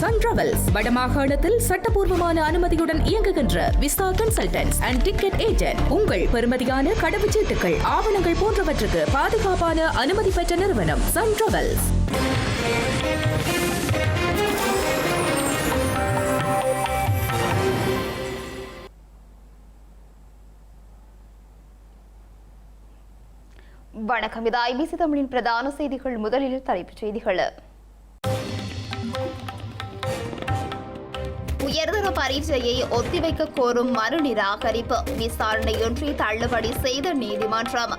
Sun travels வடமாகாணத்தில் சட்டபூர்வமான அனுமதியுடன் இயங்குகின்ற visa consultants and ticket agent. உங்கள் பெறுமதியான கடவுச்சீட்டுகள், ஆவணங்கள் போன்றவற்றுக்கு பாதுகாப்பான அனுமதி பெற்ற நிறுவனம் சன் டிராவல்ஸ். வணக்கம். இது ஐபிசி தமிழின் பிரதான செய்திகள். முதலில் தலைப்புச் செய்திகள். உயர்தர பரீட்சையை ஒத்திவைக்க கோரும் மனு நிராகரிப்பு, விசாரணையின்றி தள்ளுபடி செய்த நீதிமன்றம்.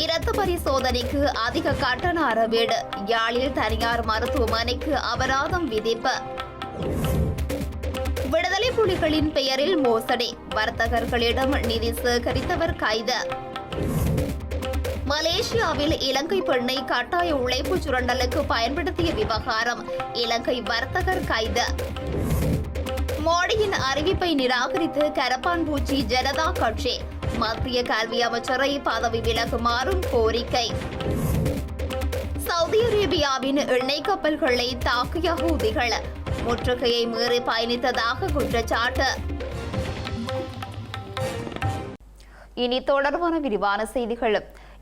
இரத்த பரிசோதனைக்கு அதிக கட்டண அறவீடு, யாழில் தனியார் மருத்துவமனைக்கு அபராதம் விதிப்பு. விடுதலை புலிகளின் பெயரில் மோசடி, வர்த்தகர்களிடம் நிதி சேகரித்தவர் கைது. மலேசியாவில் இலங்கை பெண்ணை கட்டாய உழைப்பு சுரண்டலுக்கு பயன்படுத்திய விவகாரம், இலங்கை வர்த்தகர் கைது. மோடியின் அறிவிப்பை நிராகரித்து கரப்பான்பூச்சி ஜனதா கட்சி, மத்திய கல்வி அமைச்சரை பதவி விலகுமாறும் கோரிக்கை. சவுதி அரேபியாவின் எண்ணெய் கப்பல்களை தாக்கிய ஹூதிகள், முற்றுகையை மீறி பயணித்ததாக குற்றச்சாட்டு. இனி தொடர்பான விரிவான செய்திகள்.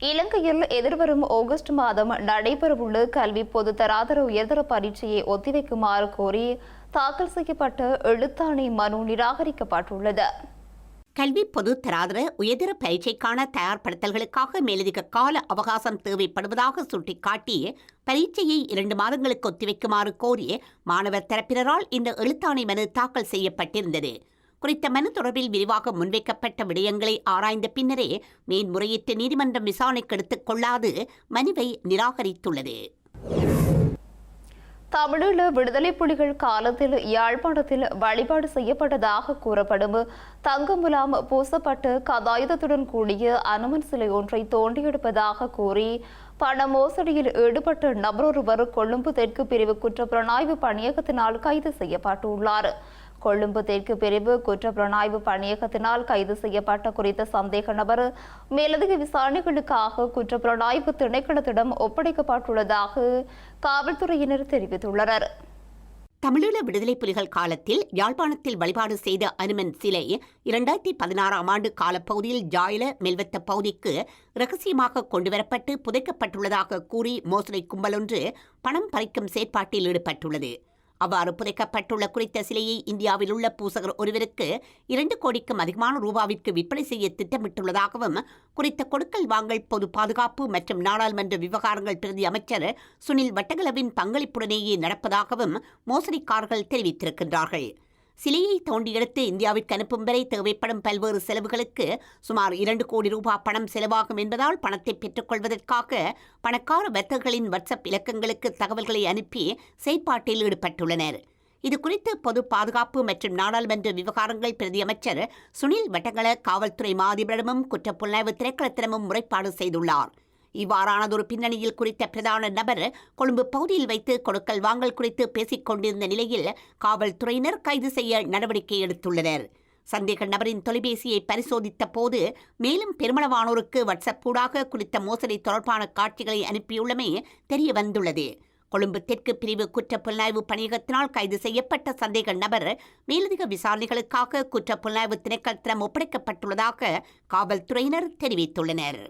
இலங்கையில் எதிர்வரும் ஆகஸ்ட் மாதம் நடைபெறவுள்ள கல்வி பொது தராதர உயர்தர பரீட்சையை ஒத்திவைக்குமாறு கோரி தாக்கல் செய்யப்பட்ட எழுத்தாணை மனு நிராகரிக்கப்பட்டுள்ளது. கல்வி பொது தராதர உயர்தர பரீட்சைக்கான தயார்படுத்தல்களுக்காக மேலதிக கால அவகாசம் தேவைப்படுவதாக சுட்டிக்காட்டி பரீட்சையை 2 மாதங்களுக்கு ஒத்திவைக்குமாறு கோரி மாணவர் தரப்பினரால் இந்த எழுத்தாணை மனு தாக்கல் செய்யப்பட்டிருந்தது. குறித்த மனு தொடர்பில் விரிவாக முன்வைக்கப்பட்ட விடயங்களை ஆராய்ந்த பின்னரே மேன்முறையீட்டு நீதிமன்றம் விசாரணைக்கு எடுத்துக் கொள்ளாது மனுவை நிராகரித்துள்ளது. தமிழீழ விடுதலை புலிகள் காலத்தில் யாழ்ப்பாணத்தில் வழிபாடு செய்யப்பட்டதாக கூறப்படும் தங்கமுலாம் பூசப்பட்டு கதாயுதத்துடன் கூடிய அனுமன் சிலை ஒன்றை தோண்டியெடுப்பதாக கூறி பண மோசடியில் ஈடுபட்ட நபரொருவர் கொழும்பு தெற்கு பிரிவு குற்றப்புலனாய்வு பணியகத்தினால் கைது செய்யப்பட்டுள்ளார். கொழும்பு தெற்கு பிரிவு குற்றப்புலனாய்வு பணியகத்தினால் கைது செய்யப்பட்ட குறித்த சந்தேக நபர் மேலதிக விசாரணைகளுக்காக குற்றப்புலனாய்வு திணைக்களத்திடம் ஒப்படைக்கப்பட்டுள்ளதாக காவல்துறையினர் தெரிவித்துள்ளனர். தமிழீழ விடுதலை புலிகள் காலத்தில் யாழ்ப்பாணத்தில் வழிபாடு செய்த அனுமன் சிலை 2016ஆம் ஆண்டு காலப்பகுதியில் ஜாயில மெல்வத்த பகுதிக்கு இரகசியமாக கொண்டுவரப்பட்டு புதைக்கப்பட்டுள்ளதாக கூறி மோசடி கும்பலொன்று பணம் பறிக்கும் செயற்பாட்டில் ஈடுபட்டுள்ளது. அவ்வாறு புதைக்கப்பட்டுள்ள குறித்த சிலையை இந்தியாவில் உள்ள பூசகர் ஒருவருக்கு 2 கோடிக்கும் அதிகமான ரூபாவிற்கு விற்பனை செய்ய திட்டமிட்டுள்ளதாகவும் குறித்த கொடுக்கல் வாங்கல் பொது பாதுகாப்பு மற்றும் நாடாளுமன்ற விவகாரங்கள் பிரதி அமைச்சர் சுனில் வட்டகலவின் பங்களிப்புடனேயே நடப்பதாகவும் மோசடிக்காரர்கள் தெரிவித்திருக்கின்றார்கள். சிலையை தோண்டி எடுத்து இந்தியாவிற்கு அனுப்பும் வரை தேவைப்படும் பல்வேறு செலவுகளுக்கு சுமார் 2 கோடி ரூபாய் பணம் செலவாகும் என்பதால் பணத்தை பெற்றுக்கொள்வதற்காக பணக்கார வர்த்தகர்களின் வாட்ஸ்அப் இலக்கங்களுக்கு தகவல்களை அனுப்பி செயற்பாட்டில் ஈடுபட்டுள்ளனர். இதுகுறித்து பொது பாதுகாப்பு மற்றும் நாடாளுமன்ற விவகாரங்கள் பிரதி அமைச்சர் சுனில் வட்டகல காவல்துறை மாதிபரிடமும் குற்றப்புலனாய்வு திணைக்களத்திடமும் முறைப்பாடு செய்துள்ளார். இவ்வாறானதொரு பின்னணியில் குறித்த பிரதான நபர் கொழும்பு பகுதியில் வைத்து கொடுக்கல் வாங்கல் குறித்து பேசிக் கொண்டிருந்த நிலையில் காவல்துறையினர் கைது செய்ய நடவடிக்கை எடுத்துள்ளனர். சந்தேக நபரின் தொலைபேசியை பரிசோதித்த போது மேலும் பெருமளவானோருக்கு வாட்ஸ்அப் ஊடாக குறித்த மோசடி தொடர்பான காட்சிகளை அனுப்பியுள்ளமை தெரிய வந்துள்ளது. கொழும்பு தெற்கு பிரிவு குற்றப்புலனாய்வு பணியகத்தினால் கைது செய்யப்பட்ட சந்தேக நபர் மேலதிக விசாரணைகளுக்காக குற்றப்புலனாய்வு திணைக்களத்திடம் ஒப்படைக்கப்பட்டுள்ளதாக காவல்துறையினர் தெரிவித்துள்ளனர்.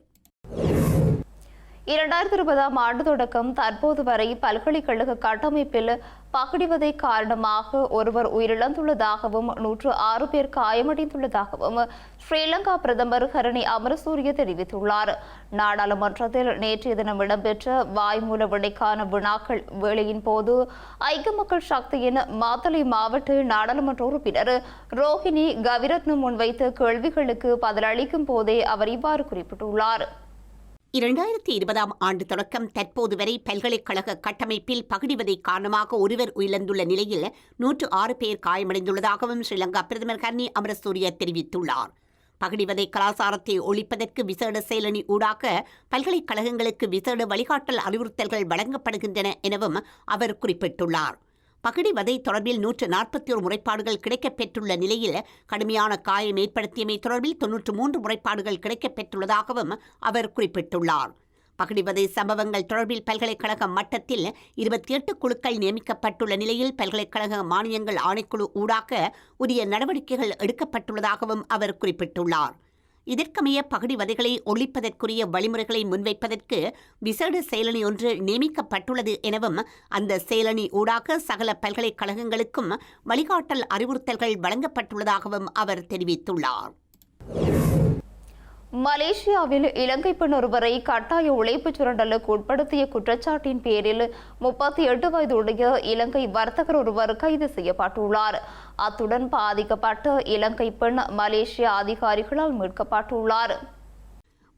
2020ஆம் ஆண்டு தொடக்கம் தற்போது வரை பல்கலைக்கழக கட்டமைப்பில் பகடிவதை காரணமாக ஒருவர் உயிரிழந்துள்ளதாகவும் 106 பேர் காயமடைந்துள்ளதாகவும் ஸ்ரீலங்கா பிரதமர் ஹரணி அமரசூரிய தெரிவித்துள்ளார். நாடாளுமன்றத்தில் நேற்றைய தினம் இடம்பெற்ற வாய்மூல விடைக்கான வினாக்கள் வேளையின் போது ஐக்கிய மக்கள் சக்தியின் மாத்தளை மாவட்ட நாடாளுமன்ற உறுப்பினர் ரோஹிணி கவிரத்ன முன்வைத்த கேள்விகளுக்கு பதிலளிக்கும் போதே அவர் இவ்வாறு குறிப்பிட்டுள்ளார். 2020ஆம் ஆண்டு தொடக்கம் தற்போது வரை பல்கலைக்கழக கட்டமைப்பில் பகுடிவதை காரணமாக ஒருவர் உயிரிழந்துள்ள நிலையில் 106 பேர் காயமடைந்துள்ளதாகவும் ஸ்ரீலங்கா பிரதமர் ஹரணி அமரசூரிய தெரிவித்துள்ளார். பகடிவதை கலாசாரத்தை ஒழிப்பதற்கு விசேட செயலணி ஊடாக பல்கலைக்கழகங்களுக்கு விசேட வழிகாட்டல் அறிவுறுத்தல்கள் வழங்கப்படுகின்றன எனவும் அவர் குறிப்பிட்டுள்ளார். பகடிவதை தொடர்பில் 141 முறைப்பாடுகள் கிடைக்கப்பெற்றுள்ள நிலையில் கடுமையான காயம் ஏற்படுத்தியமை தொடர்பில் 93 முறைப்பாடுகள் கிடைக்கப்பெற்றுள்ளதாகவும் அவர் குறிப்பிட்டுள்ளார். பகடிவதை சம்பவங்கள் தொடர்பில் பல்கலைக்கழக மட்டத்தில் 28 குழுக்கள் நியமிக்கப்பட்டுள்ள நிலையில் பல்கலைக்கழக மானியங்கள் ஆணைக்குழு ஊடாக உரிய நடவடிக்கைகள் எடுக்கப்பட்டுள்ளதாகவும் அவர் குறிப்பிட்டுள்ளார். இதற்கமைய பகடிவதைகளை ஒழிப்பதற்குரிய வழிமுறைகளை முன்வைப்பதற்கு விசேட செயலணி ஒன்று நியமிக்கப்பட்டுள்ளது எனவும் அந்த செயலணி ஊடாக சகல பல்கலைக்கழகங்களுக்கும் வழிகாட்டல் அறிவுறுத்தல்கள் வழங்கப்பட்டுள்ளதாகவும் அவர் தெரிவித்துள்ளார். மலேசியாவில் இலங்கை பெண் ஒருவரை கட்டாய உழைப்புச் சுரண்டலுக்கு உட்படுத்திய குற்றச்சாட்டின் பேரில் 38 வயதுடைய இலங்கை வர்த்தகர் ஒருவர் கைது செய்யப்பட்டுள்ளார். அத்துடன் பாதிக்கப்பட்ட இலங்கை பெண் மலேசிய அதிகாரிகளால் மீட்கப்பட்டுள்ளார்.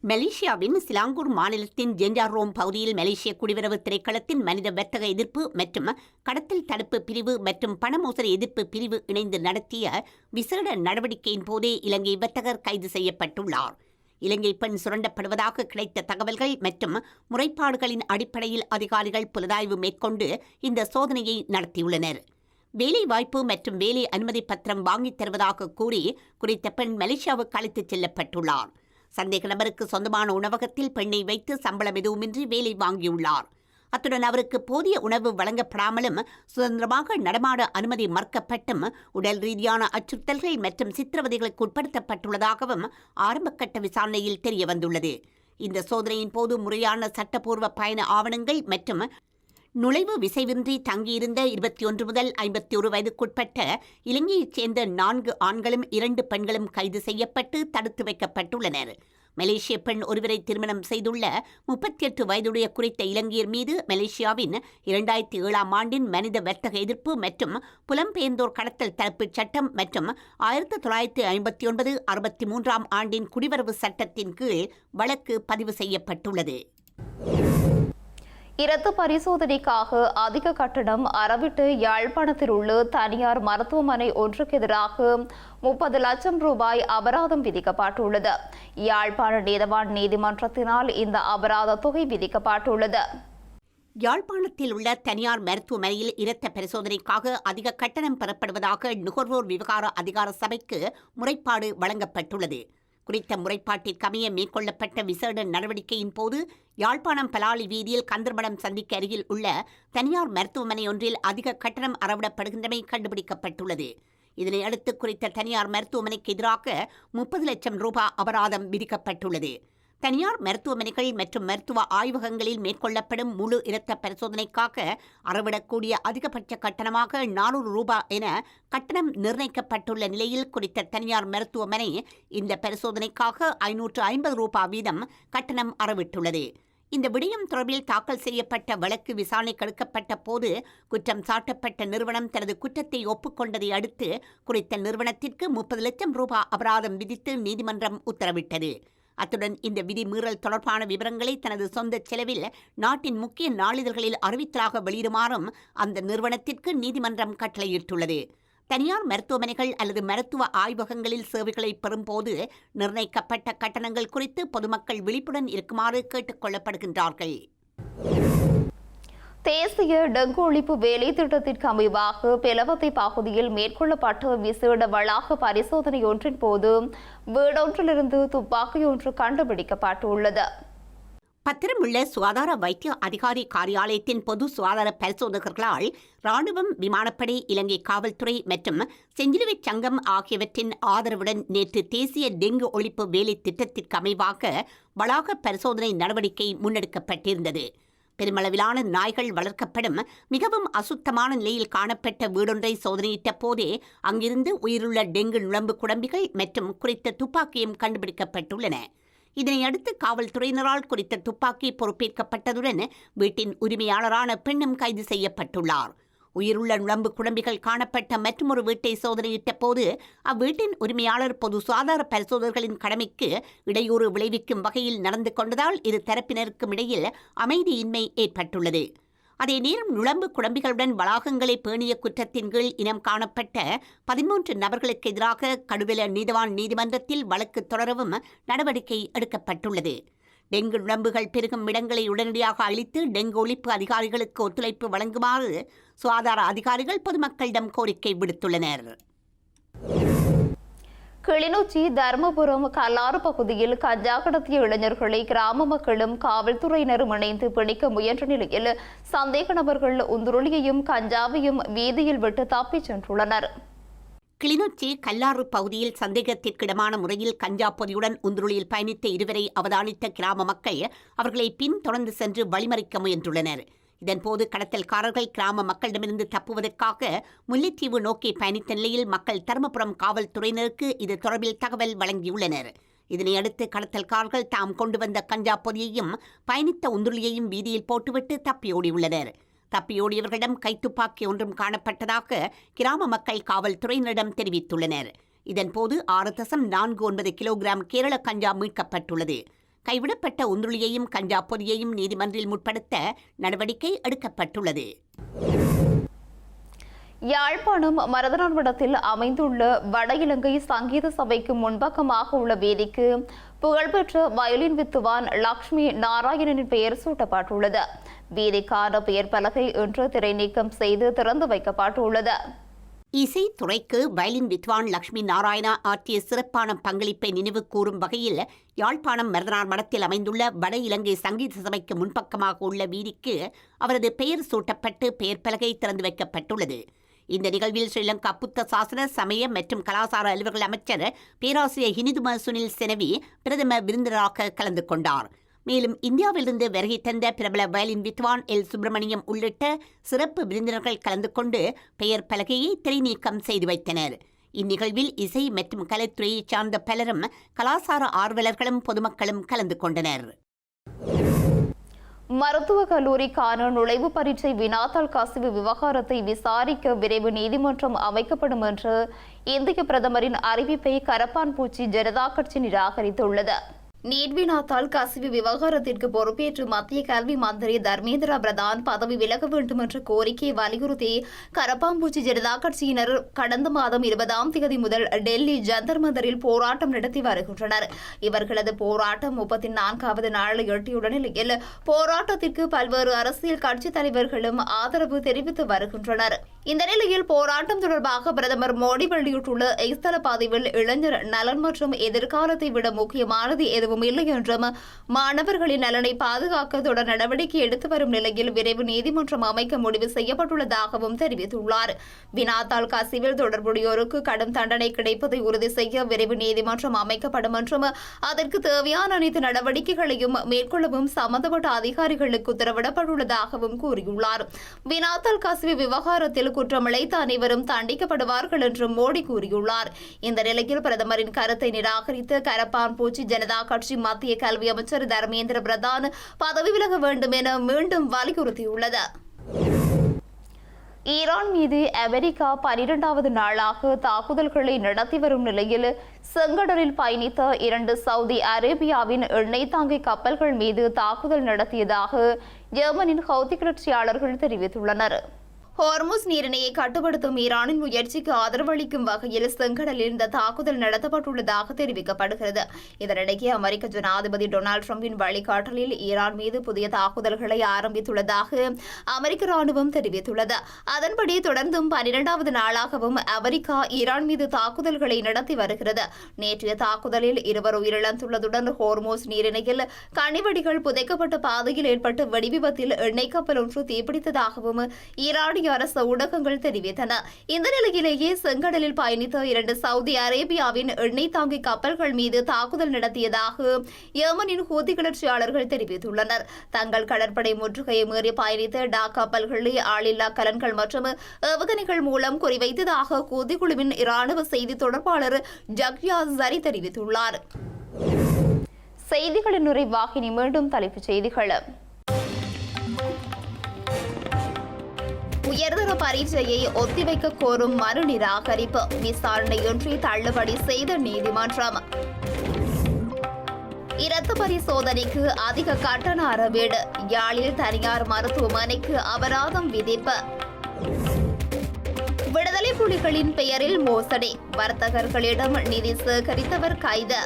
மலேசியாவின் சிலாங்கூர் மாநிலத்தின் ஜெஞ்சாரோம் பகுதியில் மலேசிய குடிவரவு திணைக்களத்தின் மனித வர்த்தக எதிர்ப்பு மற்றும் கடத்தல் தடுப்பு பிரிவு மற்றும் பண மோசடி எதிர்ப்பு பிரிவு இணைந்து நடத்திய விசேட நடவடிக்கையின் போதே இலங்கை வர்த்தகர் கைது செய்யப்பட்டுள்ளார். இலங்கை பெண் சுரண்டப்படுவதாக கிடைத்த தகவல்கள் மற்றும் முறைப்பாடுகளின் அடிப்படையில் அதிகாரிகள் புலனாய்வு மேற்கொண்டு இந்த சோதனையை நடத்தியுள்ளனர். வேலைவாய்ப்பு மற்றும் வேலை அனுமதி பத்திரம் வாங்கித் தருவதாக கூறி குறித்த பெண் மலேசியாவுக்கு அழைத்துச் செல்லப்பட்டுள்ளார். சந்தேக நபருக்கு சொந்தமான உணவகத்தில் பெண்ணை வைத்து சம்பளம் எதுவுமின்றி வேலை வாங்கியுள்ளார். அத்துடன் அவருக்கு போதிய உணவு வழங்கப்படாமலும் சுதந்திரமாக நடமாட அனுமதி மறுக்கப்பட்டும் உடல் ரீதியான அச்சுறுத்தல்கள் மற்றும் சித்திரவதைகளுக்கு உட்படுத்தப்பட்டுள்ளதாகவும் ஆரம்பகட்ட விசாரணையில் தெரியவந்துள்ளது. இந்த சோதனையின் போது முறையான சட்டப்பூர்வ பயண ஆவணங்கள் மற்றும் நுழைவு விசைவின்றி தங்கியிருந்த 21 முதல் 51 வயதுக்குட்பட்ட இலங்கையைச் சேர்ந்த 4 ஆண்களும் 2 பெண்களும் கைது செய்யப்பட்டு தடுத்து வைக்கப்பட்டுள்ளனர். மலேசிய பெண் ஒருவரை திருமணம் செய்துள்ள 38 வயதுடைய குறித்த இலங்கையர் மீது மலேசியாவின் 2007ஆம் ஆண்டின் மனித வர்த்தக எதிர்ப்பு மற்றும் புலம்பெயர்ந்தோர் கடத்தல் தடுப்புச் சட்டம் மற்றும் 1959-63ஆம் ஆண்டின் குடிவரவு சட்டத்தின் கீழ் வழக்கு பதிவு செய்யப்பட்டுள்ளது. இரத்த பரிசோதனைக்காக அதிக கட்டணம் அறவிட்டு யாழ்ப்பாணத்தில் உள்ள தனியார் மருத்துவமனை ஒன்றுக்கு எதிராக 30 லட்சம் ரூபாய் அபராதம் விதிக்கப்பட்டுள்ளது. யாழ்ப்பாண நீதவான் நீதிமன்றத்தினால் இந்த அபராத தொகை விதிக்கப்பட்டுள்ளது. யாழ்ப்பாணத்தில் உள்ள தனியார் மருத்துவமனையில் இரத்த பரிசோதனைக்காக அதிக கட்டணம் பெறப்படுவதாக நுகர்வோர் விவகார அதிகார சபைக்கு முறைப்பாடு வழங்கப்பட்டுள்ளது. குறித்த முறைப்பாட்டிற்கமைய மேற்கொள்ளப்பட்ட விசேட நடவடிக்கையின் போது யாழ்ப்பாணம் பலாலி வீதியில் கந்தர்மடம் சந்திக்கு அருகில் உள்ள தனியார் மருத்துவமனை ஒன்றில் அதிக கட்டணம் அறவிடப்படுகின்றமை கண்டுபிடிக்கப்பட்டுள்ளது. இதனையடுத்து குறித்த தனியார் மருத்துவமனைக்கு எதிராக 30 லட்சம் ரூபாய் அபராதம் விதிக்கப்பட்டுள்ளது. தனியார் மருத்துவமனைகள் மற்றும் மருத்துவ ஆய்வகங்களில் மேற்கொள்ளப்படும் முழு இரத்த பரிசோதனைக்காக அறவிடக்கூடிய அதிகபட்ச கட்டணமாக 400 ரூபாய் என கட்டணம் நிர்ணயிக்கப்பட்டுள்ள நிலையில் குறித்த தனியார் மருத்துவமனை இந்த பரிசோதனைக்காக 550 ரூபாய் வீதம் கட்டணம் அறவிட்டுள்ளது. இந்த விடயம் தொடர்பில் தாக்கல் செய்யப்பட்ட வழக்கு விசாரணைக்கு எடுக்கப்பட்ட போது குற்றம் சாட்டப்பட்ட நிறுவனம் தனது குற்றத்தை ஒப்புக்கொண்டதை அடுத்து குறித்த நிறுவனத்திற்கு 30 லட்சம் ரூபாய் அபராதம் விதித்து நீதிமன்றம் உத்தரவிட்டது. அத்துடன் இந்த விதி மீறல் தொடர்பான விவரங்களை தனது சொந்த செலவில் நாட்டின் முக்கிய நாளிதழ்களில் அறிவித்தலாக வெளியிடுமாறும் அந்த நிறுவனத்திற்கு நீதிமன்றம் கட்டளையிட்டுள்ளது. தனியார் மருத்துவமனைகள் அல்லது மருத்துவ ஆய்வகங்களில் சேவைகளை பெறும்போது நிர்ணயிக்கப்பட்ட கட்டணங்கள் குறித்து பொதுமக்கள் விழிப்புடன் இருக்குமாறு கேட்டுக் கொள்ளப்படுகின்றார்கள். தேசிய டெங்கு ஒழிப்பு வேலை திட்டத்திற்கு அமைவாக பெலவத்தை பகுதியில் மேற்கொள்ளப்பட்ட விசேட வளாக பரிசோதனை ஒன்றின் போது வீடொன்றிலிருந்து துப்பாக்கி ஒன்று கண்டுபிடிக்கப்பட்டுள்ளது. பத்திரமுள்ள சுகாதார வைத்திய அதிகாரி காரியாலயத்தின் பொது சுகாதார பரிசோதகர்களால் ராணுவம், விமானப்படை, இலங்கை காவல்துறை மற்றும் செஞ்சிலுவைச் சங்கம் ஆகியவற்றின் ஆதரவுடன் நேற்று தேசிய டெங்கு ஒழிப்பு வேலை திட்டத்திற்கு அமைவாக வளாக பரிசோதனை நடவடிக்கை முன்னெடுக்கப்பட்டிருந்தது. பெருமளவிலான நாய்கள் வளர்க்கப்படும் மிகவும் அசுத்தமான நிலையில் காணப்பட்ட வீடொன்றை சோதனையிட்ட போதே அங்கிருந்து உயிருள்ள டெங்கு நுளம்பு குடம்பிகள் மற்றும் குறித்த துப்பாக்கியும் கண்டுபிடிக்கப்பட்டுள்ளன. இதனையடுத்து காவல்துறையினரால் குறித்த துப்பாக்கி பொறுப்பேற்கப்பட்டதுடன் வீட்டின் உரிமையாளரான பெண்ணும் கைது செய்யப்பட்டுள்ளார். உயிருள்ள நுளம்பு குடம்பிகள் காணப்பட்ட மற்றொரு வீட்டை சோதனையிட்ட போது அவ்வீட்டின் உரிமையாளர் பொது சுகாதார பரிசோதகர்களின் கடமைக்கு இடையூறு விளைவிக்கும் வகையில் நடந்து கொண்டதால் இரு தரப்பினருக்கும் இடையில் அமைதியின்மை ஏற்பட்டுள்ளது. அதே நேரம் நுளம்பு குடம்பிகளுடன் வளாகங்களை பேணிய குற்றத்தின் கீழ் இனம் காணப்பட்ட 13 நபர்களுக்கு எதிராக கடுவெல நீதவான் நீதிமன்றத்தில் வழக்கு தொடரவும் நடவடிக்கை எடுக்கப்பட்டுள்ளது. டெங்கு நுளம்புகள் பெருகும் இடங்களை உடனடியாக அழித்து டெங்கு ஒழிப்பு அதிகாரிகளுக்கு ஒத்துழைப்பு வழங்குமாறு சுகாதார அதிகாரிகள் பொதுமக்களிடம் கோரிக்கை விடுத்துள்ளனர். கிளிநொச்சி தர்மபுரம் கல்லாறு பகுதியில் கஞ்சா கடத்திய இளைஞர்களை கிராம மக்களும் காவல்துறையினரும் இணைந்து பிடிக்க முயன்ற நிலையில் சந்தேக நபர்கள் உந்துருளியையும் கஞ்சாவையும் வீதியில் விட்டு தப்பிச் சென்றுள்ளனர். கிளிநொச்சி கல்லாறு பகுதியில் சந்தேகத்திற்கிடமான முறையில் கஞ்சா பொதியுடன் உந்துருளியில் பயணித்த இருவரை அவதானித்த கிராம மக்கள் அவர்களை பின்தொடர்ந்து சென்று வழிமறிக்க முயன்றுள்ளனர். இதன்போது கடத்தல்காரர்கள் கிராம மக்களிடமிருந்து தப்புவதற்காக முல்லைத்தீவு நோக்கி பயணித்த நிலையில் மக்கள் தருமபுரம் காவல்துறையினருக்கு இது தொடர்பில் தகவல் வழங்கியுள்ளனர். இதனையடுத்து கடத்தல்காரர்கள் தாம் கொண்டு வந்த கஞ்சா பொதியையும் பயணித்த உந்துருளியையும் வீதியில் போட்டுவிட்டு தப்பியோடியுள்ளனர். தப்பியோடியவர்களிடம் கைத்துப்பாக்கி ஒன்றும் காணப்பட்டதாக கிராம மக்கள் காவல்துறையினரிடம் தெரிவித்துள்ளனர். இதன்போது 6.49 கிலோகிராம் கேரள கஞ்சா மீட்கப்பட்டுள்ளது. கைவிடப்பட்ட உந்துருளியையும் கஞ்சா பொதியையும் நீதிமன்றில் முற்படுத்த நடவடிக்கை எடுக்கப்பட்டுள்ளது. யாழ்ப்பாணம் மருதனார்வடத்தில் அமைந்துள்ள வட இலங்கை சங்கீத சபைக்கு முன்பக்கமாக உள்ள வேதிக்கு புகழ்பெற்ற வயலின் வித்துவான் லக்ஷ்மி நாராயணனின் பெயர் சூட்டப்பட்டுள்ளது. வீதிக்கான பெயர் பலகை இன்று திரை நீக்கம் செய்து திறந்து வைக்கப்பட்டுள்ளது. இசைத்துறைக்கு வயலின் வித்வான் லக்ஷ்மி நாராயணா ஆற்றிய சிறப்பான பங்களிப்பை நினைவு கூறும் வகையில் யாழ்ப்பாணம் மருதனார் மடத்தில் அமைந்துள்ள வட இலங்கை சங்கீத சபைக்கு முன்பக்கமாக உள்ள வீதிக்கு அவரது பெயர் சூட்டப்பட்டு பெயர் பலகை திறந்து வைக்கப்பட்டுள்ளது. இந்த நிகழ்வில் ஸ்ரீலங்கா புத்த சாசன சமய மற்றும் கலாசார அலுவல்கள் அமைச்சர் பேராசிரியர் ஹினிதும சுனில் செனவி பிரதம விருந்தினராக கலந்து கொண்டார். மேலும் இந்தியாவிலிருந்து வருகை தந்த பிரபல வயலின் வித்வான் எல் சுப்பிரமணியம் உள்ளிட்ட சிறப்பு விருந்தினர்கள் கலந்து கொண்டு பெயர் பலகையை திரைநீக்கம் செய்து வைத்தனர். இந்நிகழ்வில் இசை மற்றும் கலைத்துறையைச் சார்ந்த பலரும் கலாசார ஆர்வலர்களும் பொதுமக்களும் கலந்து கொண்டனர். மருத்துவக் கல்லூரிக்கான நுழைவுப் பரீட்சை வினாத்தாள் கசிவு விவகாரத்தை விசாரிக்க விரைவு நீதிமன்றம் அமைக்கப்படும் என்று இந்திய பிரதமரின் அறிவிப்பை கரப்பான்பூச்சி ஜனதா கட்சி நிராகரித்துள்ளது. நீட் வினாத்தாள் கசிவு விவகாரத்திற்கு பொறுப்பேற்று மத்திய கல்வி மந்திரி தர்மேந்திர பிரதான் பதவி விலக வேண்டும் என்ற கோரிக்கையை வலியுறுத்தி கரப்பாம்பூச்சி ஜனதா கட்சியினர் கடந்த மாதம் 20ஆம் தேதி முதல் டெல்லி ஜந்தர் மந்தரில் போராட்டம் நடத்தி வருகின்றனர். இவர்களது போராட்டம் 34வது நாளை எட்டியுள்ள நிலையில் போராட்டத்திற்கு பல்வேறு அரசியல் கட்சித் தலைவர்களும் ஆதரவு தெரிவித்து வருகின்றனர். இந்த நிலையில் போராட்டம் தொடர்பாக பிரதமர் மோடி வெளியிட்டுள்ள எக்ஸ்தல பதிவில் இளைஞர் நலன் மற்றும் எதிர்காலத்தை விட முக்கியமானது எதுவும் இல்லை என்றும் மாணவர்களின் நலனை பாதுகாக்க தொடர் நடவடிக்கை எடுத்து வரும் நிலையில் விரைவு நீதிமன்றம் அமைக்க முடிவு செய்யப்பட்டுள்ளதாகவும் தெரிவித்துள்ளார். வினாத்தாள் கசிவில் தொடர்புடையோருக்கு கடும் தண்டனை கிடைப்பதை உறுதி செய்ய விரைவு நீதிமன்றம் அமைக்கப்படும் என்றும் அதற்கு தேவையான அனைத்து நடவடிக்கைகளையும் மேற்கொள்ளவும் சம்பந்தப்பட்ட அதிகாரிகளுக்கு உத்தரவிடப்பட்டுள்ளதாகவும் கூறியுள்ளார். வினாத்தாள் கசிவு விவகாரத்தில் குற்றமிழைத்த அனைவரும் தண்டிக்கப்படுவார்கள் என்றும் மோடி கூறியுள்ளார். இந்த நிலையில் பிரதமரின் கருத்தை நிராகரித்த கரப்பான்பூச்சி ஜனதா கட்சி மத்திய கல்வி அமைச்சர் தர்மேந்திர பிரதான் பதவி விலக வேண்டும் என மீண்டும் வலியுறுத்தியுள்ளது. ஈரான் மீது அமெரிக்கா 12வது நாளாக தாக்குதல்களை நடத்தி வரும் நிலையில் செங்கடலில் பயணித்த 2 சவுதி அரேபியாவின் எண்ணெய் தாங்கி கப்பல்கள் மீது தாக்குதல் நடத்தியதாக ஜெர்மனின் ஹவுதி கிளர்ச்சியாளர்கள் தெரிவித்துள்ளனர். ஹோர்முஸ் நீரிணையை கட்டுப்படுத்தும் ஈரானின் முயற்சிக்கு ஆதரவளிக்கும் வகையில் செங்கடலில் இந்த தாக்குதல் நடத்தப்பட்டுள்ளதாக தெரிவிக்கப்படுகிறது. இதனிடையே அமெரிக்க ஜனாதிபதி டொனால்டு டிரம்பின் வழிகாட்டலில் ஈரான் மீது புதிய தாக்குதல்களை ஆரம்பித்துள்ளதாக அமெரிக்க ராணுவம் தெரிவித்துள்ளது. அதன்படி தொடர்ந்தும் 12வது நாளாகவும் அமெரிக்கா ஈரான் மீது தாக்குதல்களை நடத்தி வருகிறது. நேற்றைய தாக்குதலில் 2 உயிரிழந்துள்ளதுடன் ஹோர்முஸ் நீரிணையில் கனிவெடிகள் புதைக்கப்பட்ட பாதையில் ஏற்பட்ட வெடிவிபத்தில் எண்ணெய் கப்பல் ஒன்று தீப்பிடித்ததாகவும் ஈரானிய அரசு ஊடகங்கள் தெரிவித்தன. இந்த நிலையிலேயே செங்கடலில் பயணித்த 2 சவுதி அரேபியாவின் எண்ணெய் தாங்கி கப்பல்கள் மீது தாக்குதல் நடத்தியதாக யேமனின் ஹூதி கிளர்ச்சியாளர்கள் தெரிவித்துள்ளனர். தங்கள் கடற்படை முற்றுகையை மீறி பயணித்த கப்பல்களை ஆளில்லா கலன்கள் மற்றும் ஏவுகணைகள் மூலம் குறிவைத்ததாக ஹூதி குழுவின் இராணுவ செய்தி தொடர்பாளர் ஜக்யா ஜரி தெரிவித்துள்ளார். செய்திகளின் நிறைவாக மீண்டும் தலைப்புச் செய்திகள். உயர்தர பரீட்சையை ஒத்திவைக்க கோரும் மனு நிராகரிப்பு, விசாரணையின்றி தள்ளுபடி செய்த நீதிமன்றம். இரத்த பரிசோதனைக்கு அதிக கட்டண அறவீடு, யாழில் தனியார் மருத்துவமனைக்கு அபராதம் விதிப்பு. விடுதலை புலிகளின் பெயரில் மோசடி, வர்த்தகர்களிடம் நிதி சேகரித்தவர் கைது.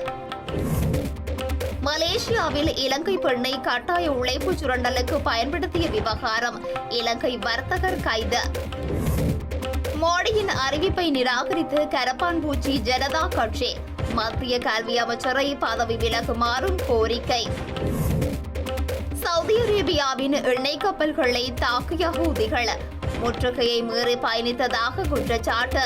மலேசியாவில் இலங்கை பெண்ணை கட்டாய உழைப்பு சுரண்டலுக்கு பயன்படுத்திய விவகாரம், இலங்கை வர்த்தகர் கைது. மோடியின் அறிவிப்பை நிராகரித்து கரப்பான்பூச்சி ஜனதா கட்சி. மத்திய கல்வி அமைச்சரை பதவி விலகுமாறும் கோரிக்கை. சவுதி அரேபியாவின் எண்ணெய் கப்பல்களை தாக்கிய ஹூதிகள் முற்றுகையை மீறி பயணித்ததாக குற்றச்சாட்டு.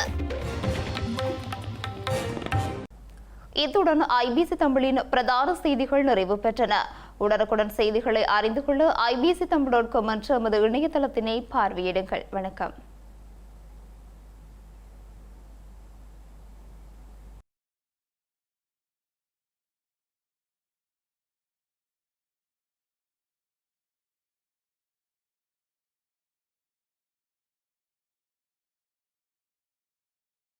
இத்துடன் ஐபிசி தமிழின் பிரதான செய்திகள் நிறைவு பெற்றன. உடனுக்குடன் செய்திகளை அறிந்து கொள்ள IBC தமிழ்.com என்ற எமது இணையதளத்தினை பார்வையிடுங்கள். வணக்கம்.